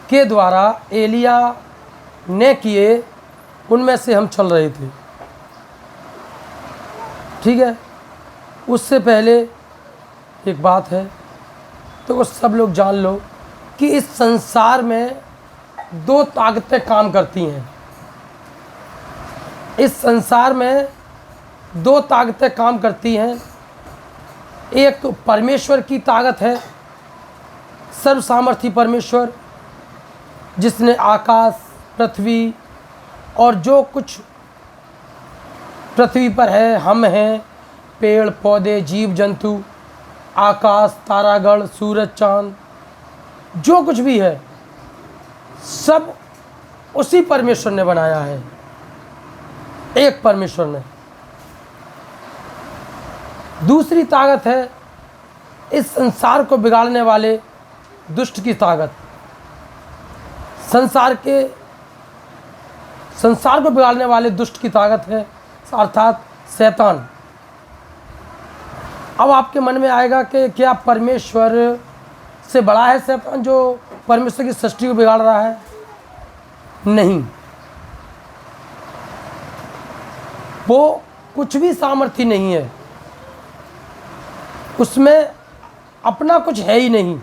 के द्वारा एलिया ने किए उनमें से हम चल रहे थे। ठीक है, उससे पहले एक बात है, तो वो सब लोग जान लो कि इस संसार में दो ताकतें काम करती हैं। इस संसार में दो ताकतें काम करती हैं। एक तो परमेश्वर की ताकत है, सर्व सामर्थी परमेश्वर, जिसने आकाश, पृथ्वी और जो कुछ पृथ्वी पर है, हम हैं, पेड़ पौधे, जीव जंतु, आकाश, तारागण, सूरज, चांद, जो कुछ भी है, सब उसी परमेश्वर ने बनाया है, एक परमेश्वर ने। दूसरी ताकत है इस संसार को बिगाड़ने वाले दुष्ट की ताकत। संसार को बिगाड़ने वाले दुष्ट की ताकत है, अर्थात शैतान। अब आपके मन में आएगा कि क्या परमेश्वर से बड़ा है शैतान जो परमेश्वर की सृष्टि को बिगाड़ रहा है? नहीं, वो कुछ भी सामर्थ्य नहीं है, उसमें अपना कुछ है ही नहीं,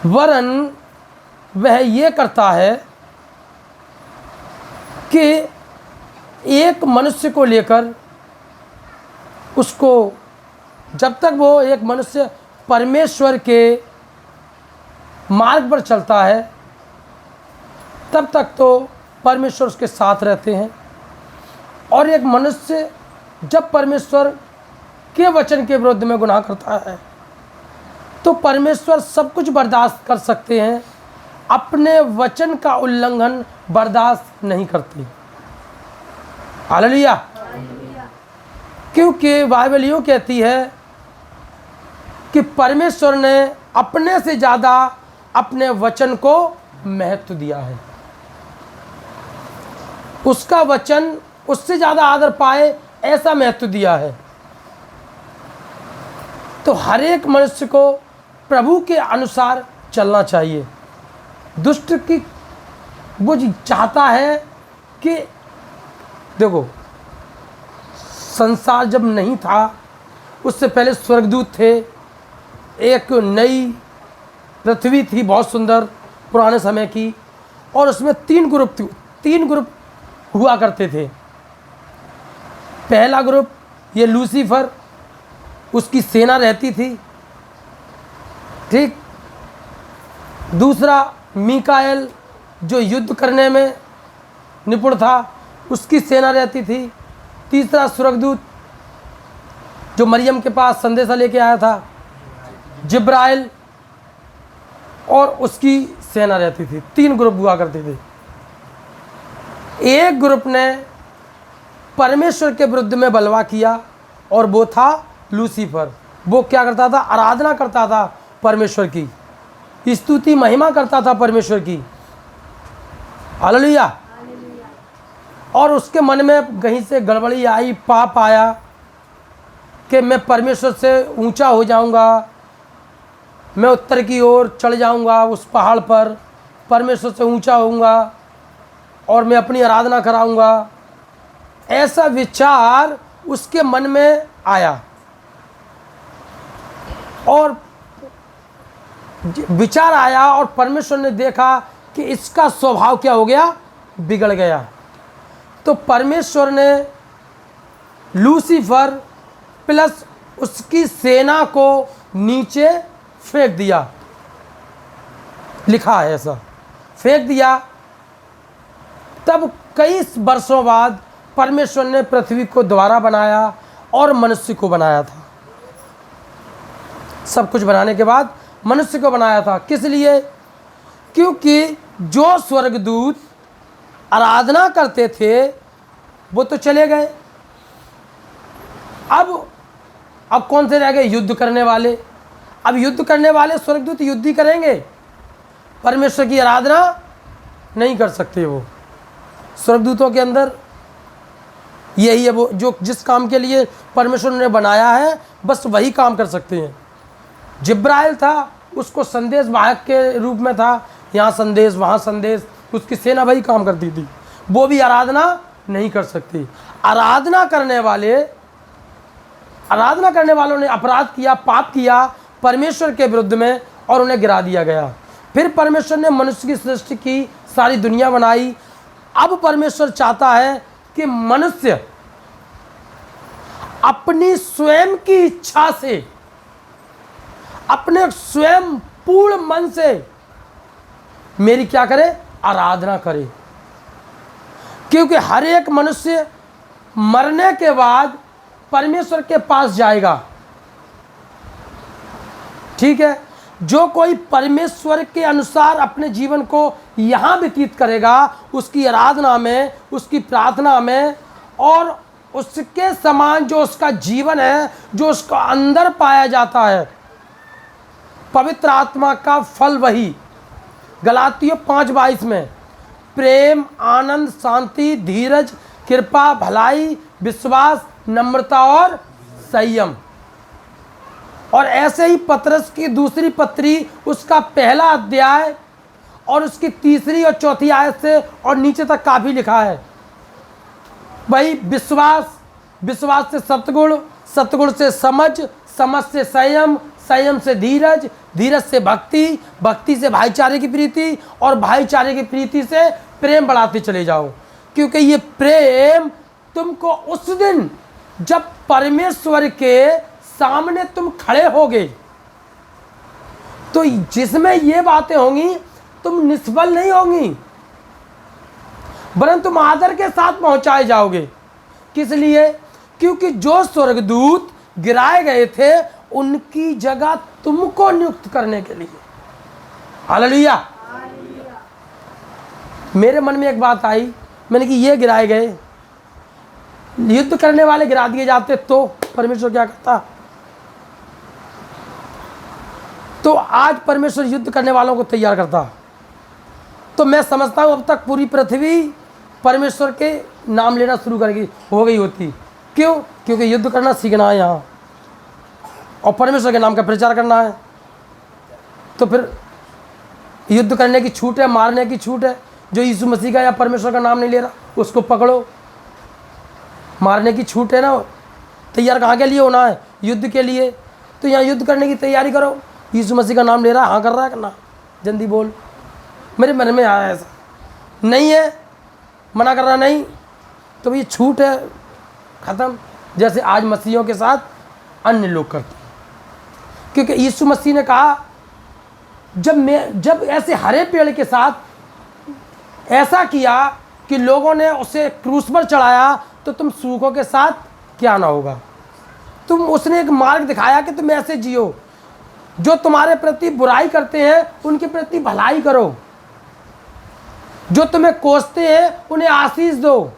वरन वह ये करता है कि एक मनुष्य को लेकर उसको, जब तक वो एक मनुष्य परमेश्वर के मार्ग पर चलता है, तब तक तो परमेश्वर उसके साथ रहते हैं। और एक मनुष्य जब परमेश्वर के वचन के विरुद्ध में गुनाह करता है, तो परमेश्वर सब कुछ बर्दाश्त कर सकते हैं, अपने वचन का उल्लंघन बर्दाश्त नहीं करते। हालेलुया। क्योंकि बाइबल यूँ कहती है कि परमेश्वर ने अपने से ज़्यादा अपने वचन को महत्व दिया है। उसका वचन उससे ज़्यादा आदर पाए, ऐसा महत्व दिया है। तो हर एक मनुष्य को प्रभु के अनुसार चलना चाहिए। दुष्ट की वो चाहता है कि देखो, संसार जब नहीं था, उससे पहले स्वर्गदूत थे, एक नई पृथ्वी थी बहुत सुंदर पुराने समय की, और उसमें तीन ग्रुप हुआ करते थे। पहला ग्रुप ये लूसीफर, उसकी सेना रहती थी, ठीक। दूसरा मीकाएल, जो युद्ध करने में निपुण था, उसकी सेना रहती थी। तीसरा स्वर्गदूत, जो मरियम के पास संदेशा लेके आया था, जिब्राइल, और उसकी सेना रहती थी। तीन ग्रुप हुआ करते थे। एक ग्रुप ने परमेश्वर के विरुद्ध में बलवा किया, और वो था लूसीफर। वो क्या करता था? आराधना करता था परमेश्वर की, स्तुति महिमा करता था परमेश्वर की। हालेलुया। और उसके मन में कहीं से गड़बड़ी आई, पाप आया कि मैं परमेश्वर से ऊंचा हो जाऊंगा, मैं उत्तर की ओर चढ़ जाऊंगा, उस पहाड़ पर परमेश्वर से ऊंचा होऊंगा और मैं अपनी आराधना कराऊंगा। ऐसा विचार उसके मन में आया, और विचार आया, और परमेश्वर ने देखा कि इसका स्वभाव क्या हो गया? बिगड़ गया। तो परमेश्वर ने लूसीफर प्लस उसकी सेना को नीचे फेंक दिया। लिखा है ऐसा, फेंक दिया। तब कई वर्षों बाद परमेश्वर ने पृथ्वी को दोबारा बनाया और मनुष्य को बनाया था। सब कुछ बनाने के बाद मनुष्य को बनाया था। किस लिए? क्योंकि जो स्वर्गदूत आराधना करते थे वो तो चले गए। अब कौन से रह गए? युद्ध करने वाले। अब युद्ध करने वाले स्वर्गदूत युद्ध ही करेंगे, परमेश्वर की आराधना नहीं कर सकते। वो स्वर्गदूतों के अंदर यही है, वो जो जिस काम के लिए परमेश्वर ने बनाया है, बस वही काम कर सकते हैं। जिब्राइल था, उसको संदेश वाहक के रूप में था, यहाँ संदेश वहाँ संदेश, उसकी सेना वही काम करती थी। वो भी आराधना नहीं कर सकती। आराधना करने वालों ने अपराध किया, पाप किया परमेश्वर के विरुद्ध में और उन्हें गिरा दिया गया। फिर परमेश्वर ने मनुष्य की सृष्टि की, सारी दुनिया बनाई। अब परमेश्वर चाहता है कि मनुष्य अपनी स्वयं की इच्छा से, अपने स्वयं पूर्ण मन से मेरी क्या करे, आराधना करे। क्योंकि हर एक मनुष्य मरने के बाद परमेश्वर के पास जाएगा। ठीक है, जो कोई परमेश्वर के अनुसार अपने जीवन को यहाँ व्यतीत करेगा, उसकी आराधना में, उसकी प्रार्थना में, और उसके समान जो उसका जीवन है, जो उसका अंदर पाया जाता है, पवित्र आत्मा का फल वही। गलातियों 5:22 में प्रेम, आनंद, शांति, धीरज, कृपा, भलाई, विश्वास, नम्रता और संयम। और ऐसे ही पतरस की दूसरी पत्री उसका पहला अध्याय और उसकी तीसरी और चौथी आयत से और नीचे तक काफ़ी लिखा है। भाई विश्वास से सत्गुण, सत्गुण से समझ, समझ से संयम, संयम से धीरज, धीरज से भक्ति, भक्ति से भाईचारे की प्रीति और भाईचारे की प्रीति से प्रेम बढ़ाते चले जाओ। क्योंकि ये प्रेम तुमको उस दिन जब परमेश्वर के सामने तुम खड़े होगे, तो जिसमें ये बातें होंगी, तुम निष्फल नहीं होंगी, वरन तुम आदर के साथ पहुंचाए जाओगे। किस लिए? क्योंकि जो स्वर्गदूत गिराए गए थे, उनकी जगह तुमको नियुक्त करने के लिए। हालेलुया। मेरे मन में एक बात आई, मैंने कि ये गिराए गए, युद्ध करने वाले गिरा दिए जाते तो परमेश्वर क्या करता? तो आज परमेश्वर युद्ध करने वालों को तैयार करता। तो मैं समझता हूं अब तक पूरी पृथ्वी परमेश्वर के नाम लेना शुरू कर हो गई होती। क्यों? क्योंकि युद्ध करना सीखना है यहाँ, और परमेश्वर के नाम का प्रचार करना है। तो फिर युद्ध करने की छूट है, मारने की छूट है। जो यीशु मसीह का या परमेश्वर का नाम नहीं ले रहा, उसको पकड़ो। मारने की छूट है ना। तैयार कहाँ के लिए होना है? युद्ध के लिए। तो यहाँ युद्ध करने की तैयारी करो। यीशु मसीह का नाम ले रहा है, हाँ कर रहा है करना, जल्दी बोल। मेरे मन में आया ऐसा नहीं है, मना कर रहा नहीं, तो ये छूट है, ख़त्म। जैसे आज मसीहियों के साथ अन्य लोग करते हैं। क्योंकि यीशु मसीह ने कहा, जब ऐसे हरे पेड़ के साथ ऐसा किया कि लोगों ने उसे क्रूस पर चढ़ाया, तो तुम सूखों के साथ क्या ना होगा। उसने एक मार्ग दिखाया कि तुम ऐसे जियो। जो तुम्हारे प्रति बुराई करते हैं, उनके प्रति भलाई करो। जो तुम्हें कोसते हैं, उन्हें आशीष दो।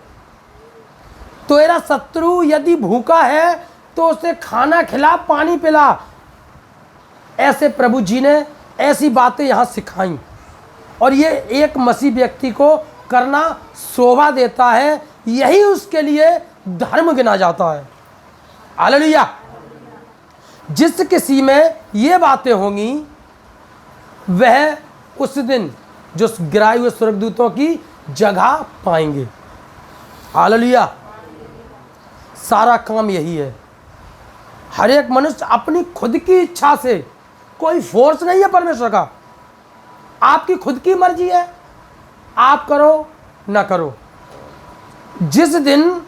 तेरा शत्रु यदि भूखा है, तो उसे खाना खिला, पानी पिला। ऐसे प्रभु जी ने ऐसी बातें यहाँ सिखाई, और ये एक मसीह व्यक्ति को करना शोभा देता है। यही उसके लिए धर्म गिना जाता है। हालेलुया। जिस किसी में ये बातें होंगी, वह उस दिन जो गिराए हुए स्वर्गदूतों की जगह पाएंगे। हालेलुया। सारा काम यही है। हर एक मनुष्य अपनी खुद की इच्छा से, कोई फोर्स नहीं है परमेश्वर का, आपकी खुद की मर्जी है, आप करो ना करो। जिस दिन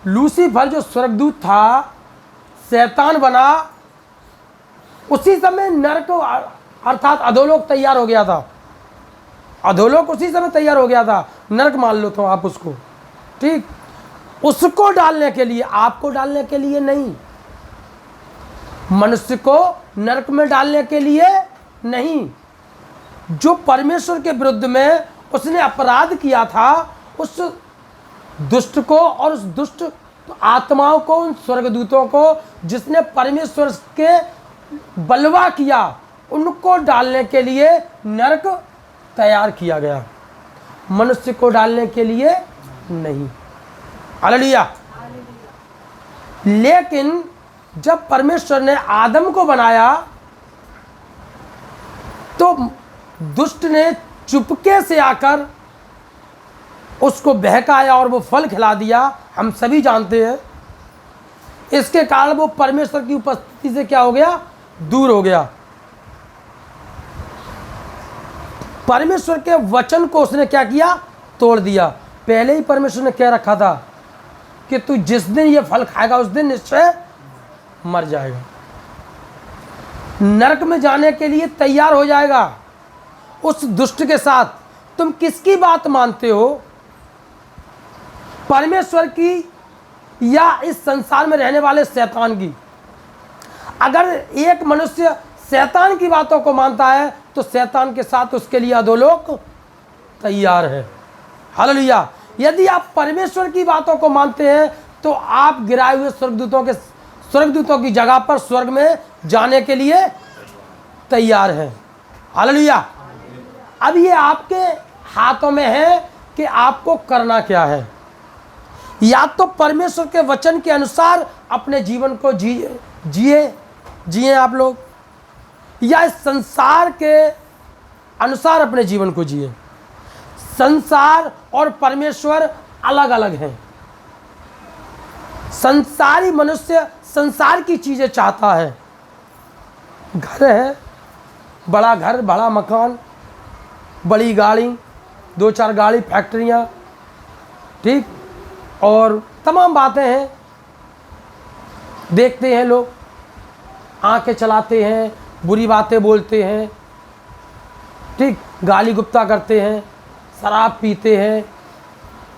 लूसीफर जो स्वर्गदूत था, शैतान बना, उसी समय नरक अर्थात अधोलोक तैयार हो गया था। अधोलोक उसी समय तैयार हो गया था। नरक मान लो तो आप उसको, ठीक, उसको डालने के लिए, आपको डालने के लिए नहीं, मनुष्य को नरक में डालने के लिए नहीं। जो परमेश्वर के विरुद्ध में उसने अपराध किया था, उस दुष्ट को और उस दुष्ट आत्माओं को, उन स्वर्गदूतों को जिसने परमेश्वर के बलवा किया, उनको डालने के लिए नरक तैयार किया गया, मनुष्य को डालने के लिए नहीं। हालेलुया। लेकिन जब परमेश्वर ने आदम को बनाया, तो दुष्ट ने चुपके से आकर उसको बहकाया और वो फल खिला दिया, हम सभी जानते हैं। इसके कारण वो परमेश्वर की उपस्थिति से क्या हो गया, दूर हो गया। परमेश्वर के वचन को उसने क्या किया, तोड़ दिया। पहले ही परमेश्वर ने कह रखा था कि तू जिस दिन ये फल खाएगा उस दिन निश्चय मर जाएगा, नरक में जाने के लिए तैयार हो जाएगा। उस दुष्ट के साथ तुम किसकी बात मानते हो, परमेश्वर की या इस संसार में रहने वाले शैतान की? अगर एक मनुष्य शैतान की बातों को मानता है तो शैतान के साथ उसके लिए अधोलोक तैयार है। हालेलुया। यदि आप परमेश्वर की बातों को मानते हैं तो आप गिराए हुए स्वर्गदूतों की जगह पर स्वर्ग में जाने के लिए तैयार हैं। हालेलुया। अब ये आपके हाथों में है कि आपको करना क्या है। या तो परमेश्वर के वचन के अनुसार अपने जीवन को जिए आप लोग, या इस संसार के अनुसार अपने जीवन को जिए। संसार और परमेश्वर अलग अलग हैं। संसारी मनुष्य संसार की चीजें चाहता है, घर है, बड़ा घर, बड़ा मकान, बड़ी गाड़ी, 2-4 गाड़ी, फैक्ट्रियां, ठीक, और तमाम बातें हैं। देखते हैं लोग, आंखें चलाते हैं, बुरी बातें बोलते हैं, ठीक, गाली गुप्ता करते हैं, शराब पीते हैं,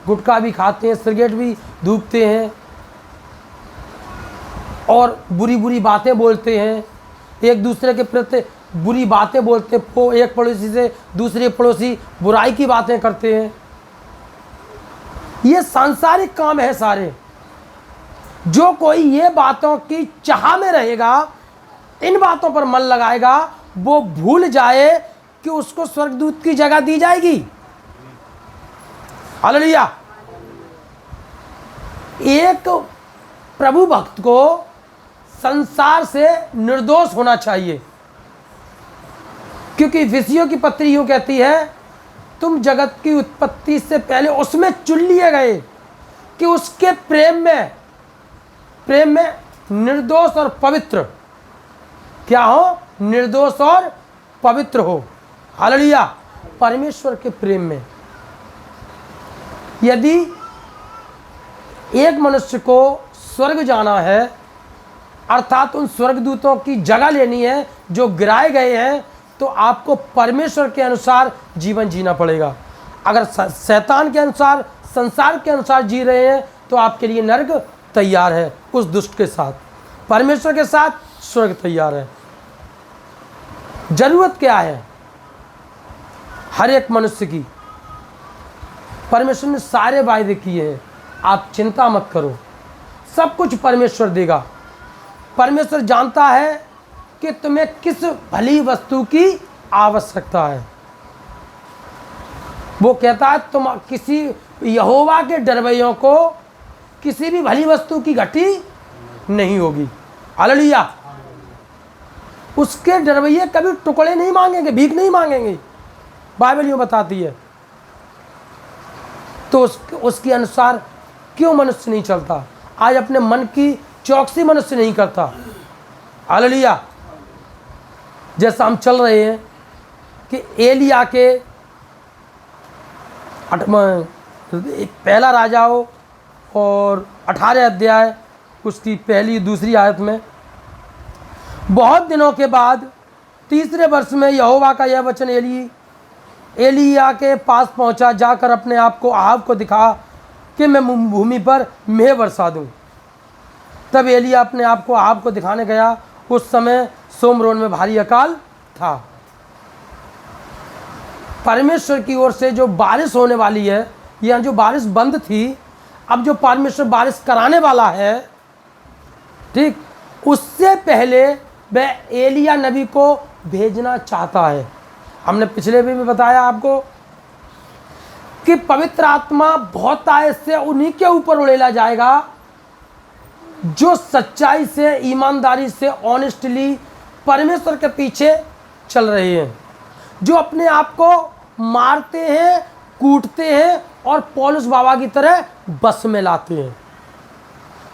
गुटखा भी खाते हैं, सिगरेट भी धूपते हैं और बुरी बुरी बातें बोलते हैं, एक दूसरे के प्रति बुरी बातें बोलते हैं। एक पड़ोसी से दूसरे पड़ोसी बुराई की बातें करते हैं। ये सांसारिक काम है सारे। जो कोई ये बातों की चाह में रहेगा, इन बातों पर मन लगाएगा, वो भूल जाए कि उसको स्वर्गदूत की जगह दी जाएगी। हालेलुया। एक प्रभु भक्त को संसार से निर्दोष होना चाहिए, क्योंकि इफिसियों की पत्री यूं कहती है, तुम जगत की उत्पत्ति से पहले उसमें चुन लिए गए कि उसके प्रेम में निर्दोष और पवित्र क्या हो, निर्दोष और पवित्र हो। हालेलुया। परमेश्वर के प्रेम में यदि एक मनुष्य को स्वर्ग जाना है, अर्थात उन स्वर्गदूतों की जगह लेनी है जो गिराए गए हैं, तो आपको परमेश्वर के अनुसार जीवन जीना पड़ेगा। अगर शैतान के अनुसार, संसार के अनुसार जी रहे हैं तो आपके लिए नरक तैयार है। उस दुष्ट के साथ परमेश्वर के साथ स्वर्ग तैयार है। जरूरत क्या है हर एक मनुष्य की? परमेश्वर ने सारे वायदे किए हैं, आप चिंता मत करो, सब कुछ परमेश्वर देगा। परमेश्वर जानता है कि तुम्हें किस भली वस्तु की आवश्यकता है। वो कहता है तुम किसी यहोवा के डरवैयों को किसी भी भली वस्तु की घटी नहीं होगी। हालेलुया। उसके डरवैये कभी टुकड़े नहीं मांगेंगे, भीख नहीं मांगेंगे, बाइबल यूं बताती है। तो उसके अनुसार क्यों मनुष्य नहीं चलता? आज अपने मन की चौकसी मनुष्य नहीं करता। हालेलुया। जैसा हम चल रहे हैं कि एलिया के पहला राजाओं और 18 अध्याय उसकी पहली दूसरी आयत में, बहुत दिनों के बाद 3रे वर्ष में यहोवा का यह वचन एलिया के पास पहुंचा, जाकर अपने आप को आहाब को दिखा कि मैं भूमि पर मेह बरसा दूं। तब एलिया अपने आप को आहाब को दिखाने गया। उस समय सोमरोन में भारी अकाल था। परमेश्वर की ओर से जो बारिश होने वाली है, यहाँ जो बारिश बंद थी, अब जो परमेश्वर बारिश कराने वाला है, ठीक, उससे पहले वह एलिया नबी को भेजना चाहता है। हमने पिछले भी बताया आपको कि पवित्र आत्मा बहुत आय से उन्हीं के ऊपर उड़ेला जाएगा जो सच्चाई से, ईमानदारी से, ऑनेस्टली परमेश्वर के पीछे चल रहे हैं। जो अपने आप को मारते हैं, कूटते हैं और पौलुस बाबा की तरह बस में लाते हैं।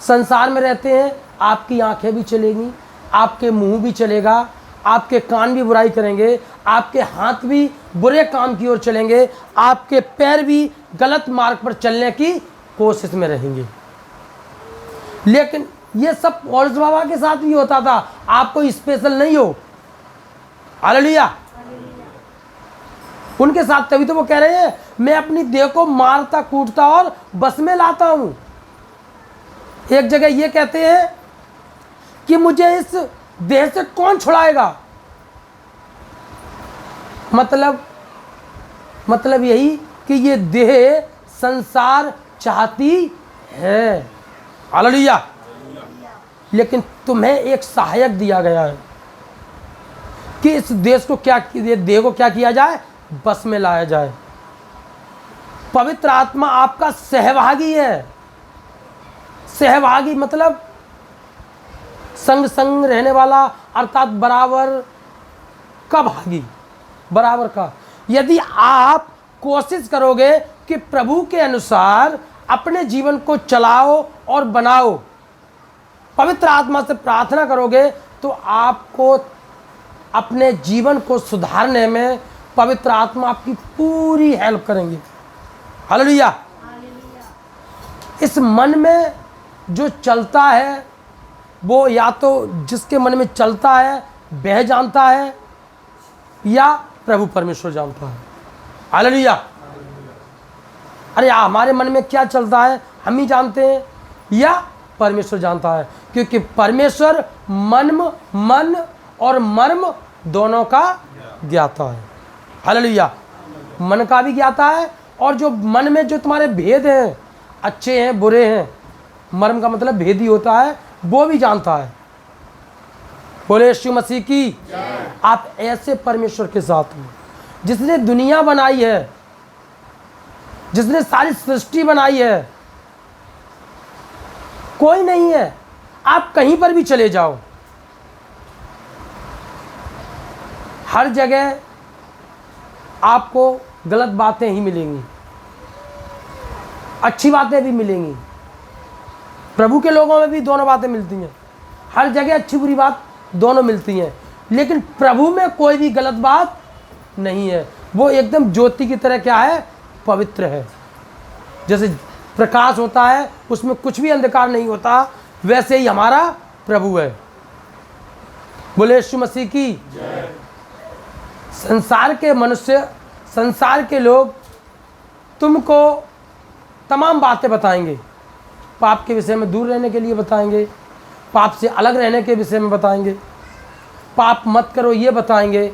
संसार में रहते हैं, आपकी आंखें भी चलेंगी, आपके मुंह भी चलेगा, आपके कान भी बुराई करेंगे, आपके हाथ भी बुरे काम की ओर चलेंगे, आपके पैर भी गलत मार्ग पर चलने की कोशिश में रहेंगे। लेकिन ये सब पौलुस बाबा के साथ भी होता था, आपको स्पेशल नहीं हो। हालेलुया। उनके साथ, तभी तो वो कह रहे हैं मैं अपनी देह को मारता कूटता और बस में लाता हूं। एक जगह ये कहते हैं कि मुझे इस देह से कौन छुड़ाएगा। मतलब यही कि ये देह संसार चाहती है। हालेलुया। लेकिन तुम्हें एक सहायक दिया गया है कि इस देश को देह को क्या किया जाए, बस में लाया जाए। पवित्र आत्मा आपका सहभागी है। सहभागी मतलब संग संग रहने वाला, अर्थात बराबर का भागी, बराबर का। यदि आप कोशिश करोगे कि प्रभु के अनुसार अपने जीवन को चलाओ और बनाओ, पवित्र आत्मा से प्रार्थना करोगे, तो आपको अपने जीवन को सुधारने में पवित्र आत्मा आपकी पूरी हेल्प करेंगे। हालेलुया। इस मन में जो चलता है वो या तो जिसके मन में चलता है वह जानता है या प्रभु परमेश्वर जानता है। हालेलुया। अरे हमारे मन में क्या चलता है हम ही जानते हैं या परमेश्वर जानता है, क्योंकि परमेश्वर मन और मर्म दोनों का ज्ञाता है। हालेलुया। मन का भी ज्ञाता है, और जो मन में जो तुम्हारे भेद हैं, अच्छे हैं बुरे हैं, मर्म का मतलब भेद ही होता है, वो भी जानता है। बोले यीशु मसीह की। आप ऐसे परमेश्वर के साथ हो जिसने दुनिया बनाई है, जिसने सारी सृष्टि बनाई है। कोई नहीं है, आप कहीं पर भी चले जाओ, हर जगह आपको गलत बातें ही मिलेंगी, अच्छी बातें भी मिलेंगी। प्रभु के लोगों में भी दोनों बातें मिलती हैं, हर जगह अच्छी बुरी बात दोनों मिलती हैं। लेकिन प्रभु में कोई भी गलत बात नहीं है। वो एकदम ज्योति की तरह क्या है, पवित्र है। जैसे प्रकाश होता है, उसमें कुछ भी अंधकार नहीं होता, वैसे ही हमारा प्रभु है। बोले यीशु मसीह की। संसार के मनुष्य, संसार के लोग तुमको तमाम बातें बताएंगे। पाप के विषय में दूर रहने के लिए बताएंगे, पाप से अलग रहने के विषय में बताएंगे, पाप मत करो ये बताएंगे।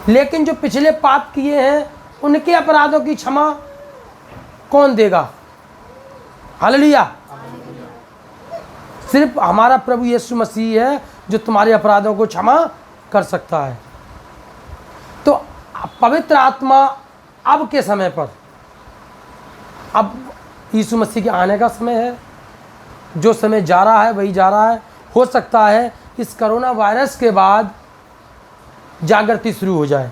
लेकिन जो पिछले पाप किए हैं उनके अपराधों की क्षमा कौन देगा? हालेलुया। सिर्फ हमारा प्रभु यीशु मसीह है जो तुम्हारे अपराधों को क्षमा कर सकता है। तो पवित्र आत्मा अब के समय पर, अब यीशु मसीह के आने का समय है, जो समय जा रहा है वही जा रहा है। हो सकता है इस कोरोना वायरस के बाद जागृति शुरू हो जाए,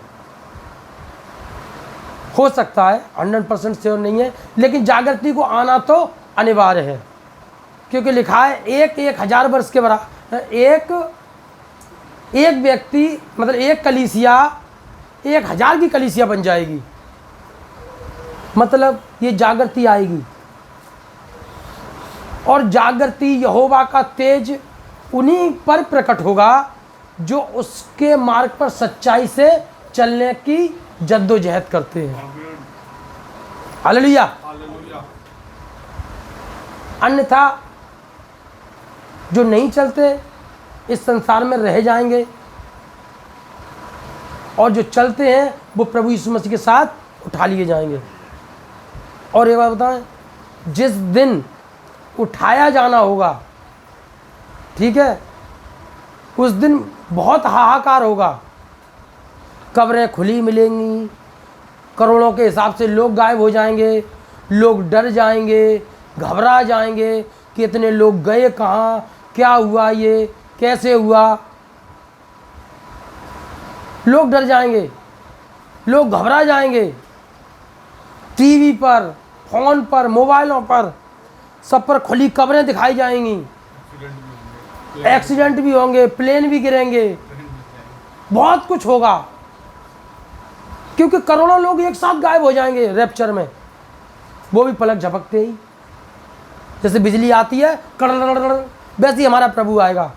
हो सकता है, 100% श्योर नहीं है, लेकिन जागृति को आना तो अनिवार्य है। क्योंकि लिखा है एक 1000 वर्ष के बराबर, एक व्यक्ति मतलब एक कलीसिया 1000 की कलीसिया बन जाएगी। मतलब ये जागृति आएगी, और जागृति यहोवा का तेज उन्हीं पर प्रकट होगा जो उसके मार्ग पर सच्चाई से चलने की जद्दोजहद करते हैं। हालेलुया। अन्यथा जो नहीं चलते इस संसार में रह जाएंगे, और जो चलते हैं वो प्रभु यीशु मसीह के साथ उठा लिए जाएंगे। और एक बात बताएं, जिस दिन उठाया जाना होगा, ठीक है, उस दिन बहुत हाहाकार होगा। कब्रें खुली मिलेंगी, करोड़ों के हिसाब से लोग गायब हो जाएंगे, लोग डर जाएंगे, घबरा जाएंगे कि इतने लोग गए कहाँ, क्या हुआ, ये कैसे हुआ। लोग डर जाएंगे, लोग घबरा जाएंगे। टीवी पर, फोन पर, मोबाइलों पर, सब पर खुली खबरें दिखाई जाएंगी। एक्सीडेंट भी होंगे, प्लेन भी गिरेंगे, बहुत कुछ होगा, क्योंकि करोड़ों लोग एक साथ गायब हो जाएंगे रैप्चर में, वो भी पलक झपकते ही। जैसे बिजली आती है कड़कड़, वैसे ही हमारा प्रभु आएगा।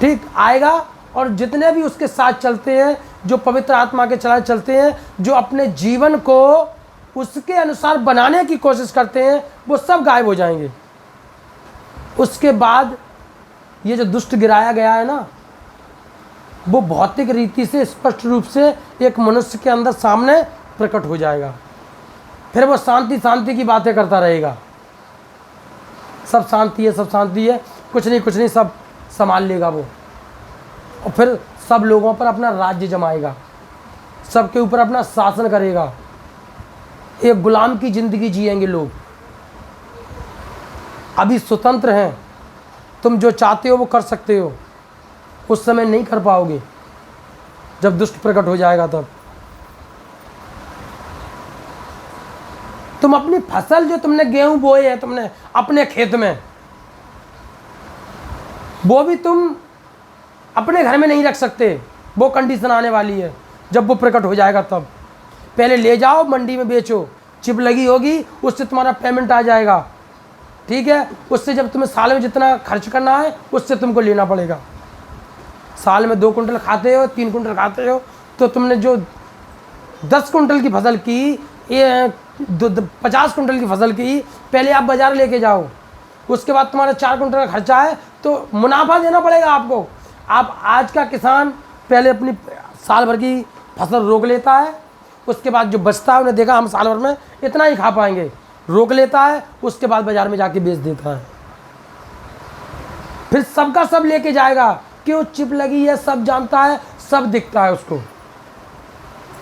ठीक आएगा, और जितने भी उसके साथ चलते हैं, जो पवित्र आत्मा के चला चलते हैं, जो अपने जीवन को उसके अनुसार बनाने की कोशिश करते हैं, वो सब गायब हो जाएंगे। उसके बाद ये जो दुष्ट गिराया गया है ना, वो भौतिक रीति से स्पष्ट रूप से एक मनुष्य के अंदर सामने प्रकट हो जाएगा। फिर वो शांति शांति की बातें करता रहेगा, सब शांति है, सब शांति है, कुछ नहीं, सब संभाल लेगा वो। और फिर सब लोगों पर अपना राज्य जमाएगा, सबके ऊपर अपना शासन करेगा। एक गुलाम की जिंदगी जिएंगे लोग। अभी स्वतंत्र हैं, तुम जो चाहते हो वो कर सकते हो, उस समय नहीं कर पाओगे जब दुष्ट प्रकट हो जाएगा। तब तुम अपनी फसल, जो तुमने गेहूं बोए हैं तुमने अपने खेत में, वो भी तुम अपने घर में नहीं रख सकते। वो कंडीशन आने वाली है जब वो प्रकट हो जाएगा। तब पहले ले जाओ मंडी में बेचो, चिप लगी होगी, उससे तुम्हारा पेमेंट आ जाएगा। ठीक है, उससे जब तुम्हें साल में जितना खर्च करना है उससे तुमको लेना पड़ेगा। साल में 2 कुंटल खाते हो, 3 कुंटल खाते हो, तो तुमने जो 10 कुंटल की फसल की, ये 50 कुंटल की फसल की, पहले आप बाजार लेके जाओ, उसके बाद तुम्हारा 4 कुंटल का खर्चा है तो मुनाफा देना पड़ेगा आपको। आप आज का किसान पहले अपनी साल भर की फसल रोक लेता है, उसके बाद जो बचता है, उन्हें देखा हम साल भर में इतना ही खा पाएंगे, रोक लेता है, उसके बाद बाजार में जाके बेच देता है। फिर सबका सब लेके जाएगा, क्यों? चिप लगी है, सब जानता है, सब दिखता है उसको।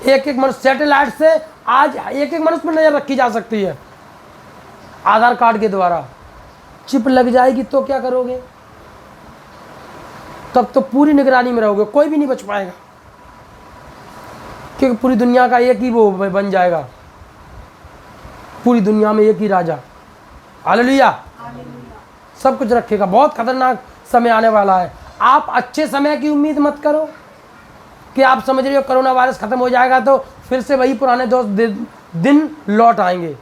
एक एक मनुष्य, सैटेलाइट से आज एक मनुष्य पर नजर रखी जा सकती है, आधार कार्ड के द्वारा। चिप लग जाएगी तो क्या करोगे? तब तो पूरी निगरानी में रहोगे, कोई भी नहीं बच पाएगा, क्योंकि पूरी दुनिया का एक ही वो बन जाएगा, पूरी दुनिया में एक ही राजा। हालेलुया, सब कुछ रखेगा। बहुत खतरनाक समय आने वाला है। आप अच्छे समय की उम्मीद मत करो कि आप समझ रहे हो कोरोना वायरस खत्म हो जाएगा तो फिर से वही पुराने दोस्त दिन लौट आएंगे।